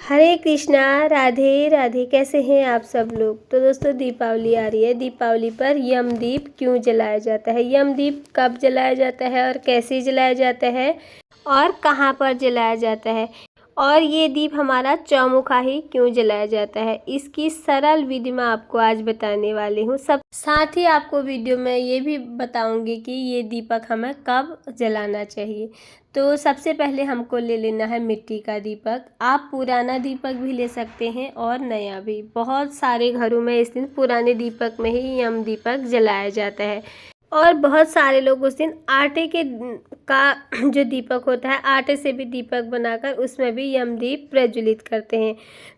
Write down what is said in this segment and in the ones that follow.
हरे कृष्णा, राधे राधे। कैसे हैं आप सब लोग। तो दोस्तों दीपावली आ रही है। दीपावली पर यम दीप क्यों जलाया जाता है, यम दीप कब जलाया जाता है और कैसे जलाया जाता है और कहाँ पर जलाया जाता है, और ये दीप हमारा चौमुखा ही क्यों जलाया जाता है, इसकी सरल विधि मैं आपको आज बताने वाली हूँ। सब साथ ही आपको वीडियो में ये भी बताऊंगी कि ये दीपक हमें कब जलाना चाहिए। तो सबसे पहले हमको ले लेना है मिट्टी का दीपक। आप पुराना दीपक भी ले सकते हैं और नया भी। बहुत सारे घरों में इस दिन पुराने दीपक में ही यम दीपक जलाया जाता है, और बहुत सारे लोग उस दिन आटे के का जो दीपक होता है, आटे से भी दीपक बनाकर उसमें भी यम दीप प्रज्वलित करते हैं।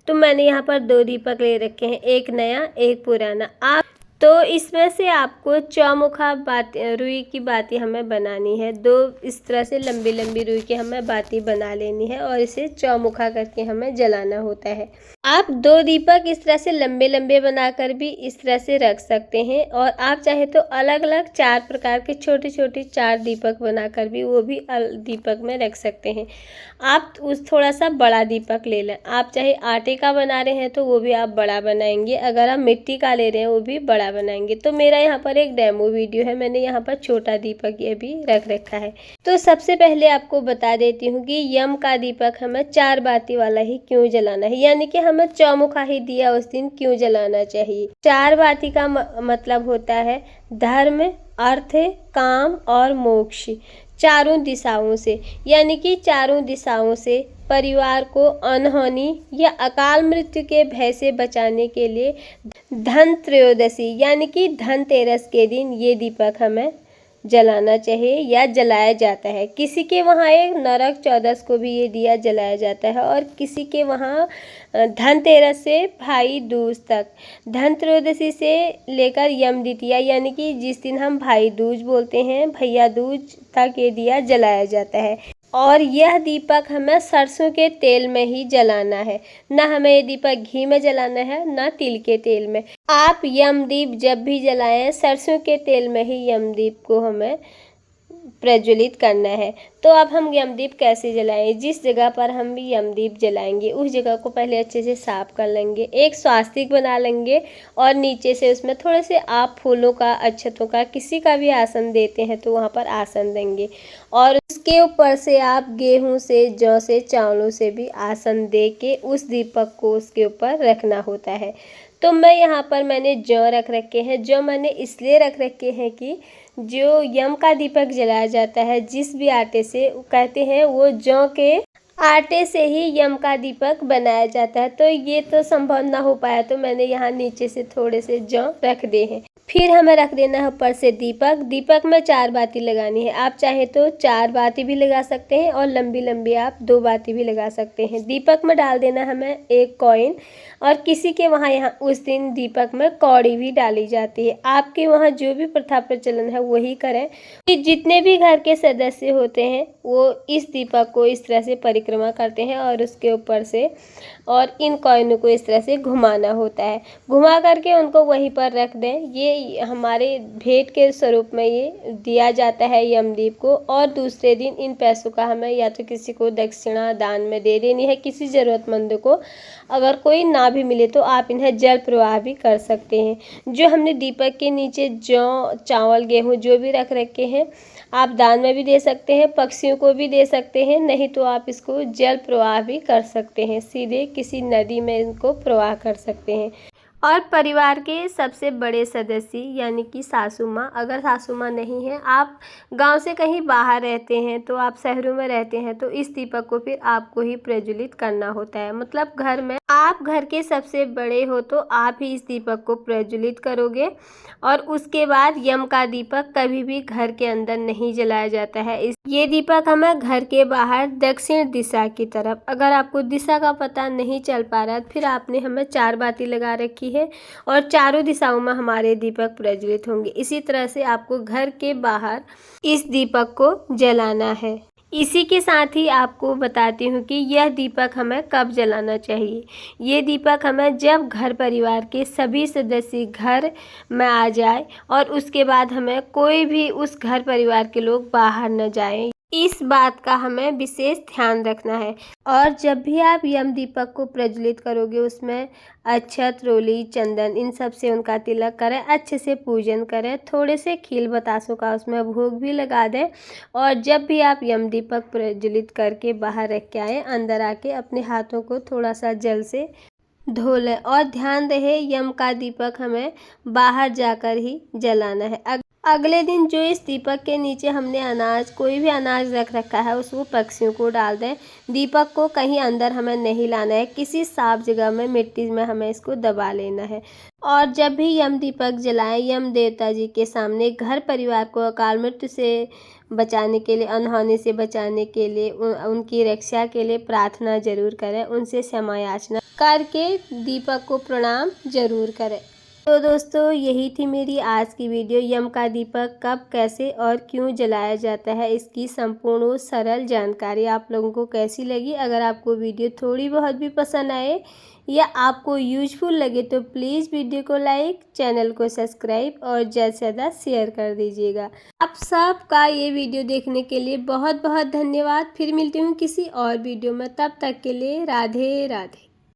तो मैंने यहाँ पर 2 दीपक ले रखे हैं, एक नया एक पुराना। आप तो इसमें से आपको चौमुखा रुई की बाती हमें बनानी है। 2 इस तरह से लंबी लंबी रुई की हमें बाती बना लेनी है और इसे चौमुखा करके हमें जलाना होता है। आप 2 दीपक इस तरह से लंबे लंबे बनाकर भी इस तरह से रख सकते हैं, और आप चाहे तो अलग अलग 4 प्रकार के छोटे छोटे 4 दीपक बनाकर भी वो भी दीपक में रख सकते हैं। आप उस थोड़ा सा बड़ा दीपक ले लें। आप चाहे आटे का बना रहे हैं तो वो भी आप बड़ा बनाएंगे, अगर आप मिट्टी का ले रहे हैं वो भी बड़ा बनाएंगे। तो मेरा यहाँ पर एक डेमो वीडियो है, मैंने यहाँ पर छोटा दीपक ये भी रख रखा है। तो सबसे पहले आपको बता देती हूँ कि यम का दीपक हमें 4 बाती वाला ही क्यों जलाना है, यानी कि हमें चौमुखा ही दिया उस दिन क्यों जलाना चाहिए। 4 बाती का मतलब होता है धर्म, अर्थ, काम और मोक्ष। चारों दिशाओं से, यानी कि चारों दिशाओं से परिवार को अनहोनी या अकाल मृत्यु के भय से बचाने के लिए धन त्रयोदशी यानी कि धनतेरस के दिन ये दीपक हमें जलाना चाहिए या जलाया जाता है। किसी के वहाँ एक नरक चौदस को भी ये दिया जलाया जाता है, और किसी के वहाँ धनतेरस से भाई दूज तक, धन त्रयोदशी से लेकर यम द्वितीया यानी कि जिस दिन हम भाई दूज बोलते हैं, भैया दूज तक ये दिया जलाया जाता है। और यह दीपक हमें सरसों के तेल में ही जलाना है, ना हमें ये दीपक घी में जलाना है ना तिल के तेल में। आप यमदीप जब भी जलाएं सरसों के तेल में ही यमदीप को हमें प्रज्वलित करना है। तो अब हम यमदीप कैसे जलाएं, जिस जगह पर हम भी यमदीप जलाएंगे उस जगह को पहले अच्छे से साफ कर लेंगे, एक स्वास्तिक बना लेंगे, और नीचे से उसमें थोड़े से आप फूलों का, अक्षतों का, किसी का भी आसन देते हैं तो वहाँ पर आसन देंगे, और उसके ऊपर से आप गेहूं से, जौ से, चावलों से भी आसन दे के उस दीपक को उसके ऊपर रखना होता है। तो मैंने जौ रख रखे हैं। जौ मैंने इसलिए रख रखे हैं कि जो यम का दीपक जलाया जाता है जिस भी आटे से, कहते हैं वो जौ के आटे से ही यम का दीपक बनाया जाता है। तो ये तो संभव ना हो पाया, तो मैंने यहाँ नीचे से थोड़े से जौ रख दे हैं। फिर हमें रख देना है ऊपर से दीपक। दीपक में 4 बाती लगानी है। आप चाहे तो 4 बाती भी लगा सकते हैं, और लंबी लंबी आप 2 बाती भी लगा सकते हैं। दीपक में डाल देना हमें एक कॉइन, और किसी के वहाँ यहाँ उस दिन दीपक में कौड़ी भी डाली जाती है। आपके वहाँ जो भी प्रथा प्रचलन है वही करें। कि जितने भी घर के सदस्य होते हैं वो इस दीपक को इस तरह से परिक्रमा करते हैं, और उसके ऊपर से और इन कॉइनों को इस तरह से घुमाना होता है। घुमा करके उनको वहीं पर रख दें। ये हमारे भेंट के स्वरूप में ये दिया जाता है यमदीप को, और दूसरे दिन इन पैसों का हमें या तो किसी को दक्षिणा दान में दे देनी है, किसी ज़रूरतमंद को। अगर कोई ना भी मिले तो आप इन्हें जल प्रवाह भी कर सकते हैं। जो हमने दीपक के नीचे जौ, चावल, गेहूँ जो भी रख रखे हैं आप दान में भी दे सकते हैं, पक्षियों को भी दे सकते हैं, नहीं तो आप इसको जल प्रवाह भी कर सकते हैं, सीधे किसी नदी में इनको प्रवाह कर सकते हैं। और परिवार के सबसे बड़े सदस्य यानी कि सासू माँ, अगर सासू माँ नहीं है, आप गांव से कहीं बाहर रहते हैं, तो आप शहरों में रहते हैं, तो इस दीपक को फिर आपको ही प्रज्वलित करना होता है। मतलब घर में आप घर के सबसे बड़े हो तो आप ही इस दीपक को प्रज्वलित करोगे, और उसके बाद यम का दीपक कभी भी घर के अंदर नहीं जलाया जाता है। ये दीपक हमें घर के बाहर दक्षिण दिशा की तरफ, अगर आपको दिशा का पता नहीं चल पा रहा फिर आपने हमें 4 बाती लगा रखी है, और चारों दिशाओं में हमारे दीपक प्रज्वलित होंगे। इसी तरह से आपको घर के बाहर इस दीपक को जलाना है। इसी के साथ ही आपको बताती हूँ कि यह दीपक हमें कब जलाना चाहिए। ये दीपक हमें जब घर परिवार के सभी सदस्य घर में आ जाए, और उसके बाद हमें कोई भी उस घर परिवार के लोग बाहर न जाएं। इस बात का हमें विशेष ध्यान रखना है। और जब भी आप यम दीपक को प्रज्वलित करोगे उसमें अक्षत, रोली, चंदन इन सब से उनका तिलक करें, अच्छे से पूजन करें, थोड़े से खील बतासों का उसमें भोग भी लगा दें। और जब भी आप यम दीपक प्रज्वलित करके बाहर रख के आए, अंदर आके अपने हाथों को थोड़ा सा जल से धो लें। और ध्यान रहे यम का दीपक हमें बाहर जाकर ही जलाना है। अगले दिन जो इस दीपक के नीचे हमने अनाज, कोई भी अनाज रख रखा है, उसको पक्षियों को डाल दें। दीपक को कहीं अंदर हमें नहीं लाना है, किसी साफ जगह में, मिट्टी में हमें इसको दबा लेना है। और जब भी यम दीपक जलाएं, यम देवता जी के सामने घर परिवार को अकाल मृत्यु से बचाने के लिए, अनहोनी से बचाने के लिए, उनकी रक्षा के लिए प्रार्थना जरूर करें। उनसे क्षमा याचना करके दीपक को प्रणाम जरूर करें। तो दोस्तों यही थी मेरी आज की वीडियो। यम का दीपक कब, कैसे और क्यों जलाया जाता है, इसकी संपूर्ण और सरल जानकारी आप लोगों को कैसी लगी। अगर आपको वीडियो थोड़ी बहुत भी पसंद आए या आपको यूजफुल लगे तो प्लीज़ वीडियो को लाइक, चैनल को सब्सक्राइब और ज़्यादा से ज़्यादा शेयर कर दीजिएगा। आप सबका ये वीडियो देखने के लिए बहुत बहुत धन्यवाद। फिर मिलती हूँ किसी और वीडियो में, तब तक के लिए राधे राधे।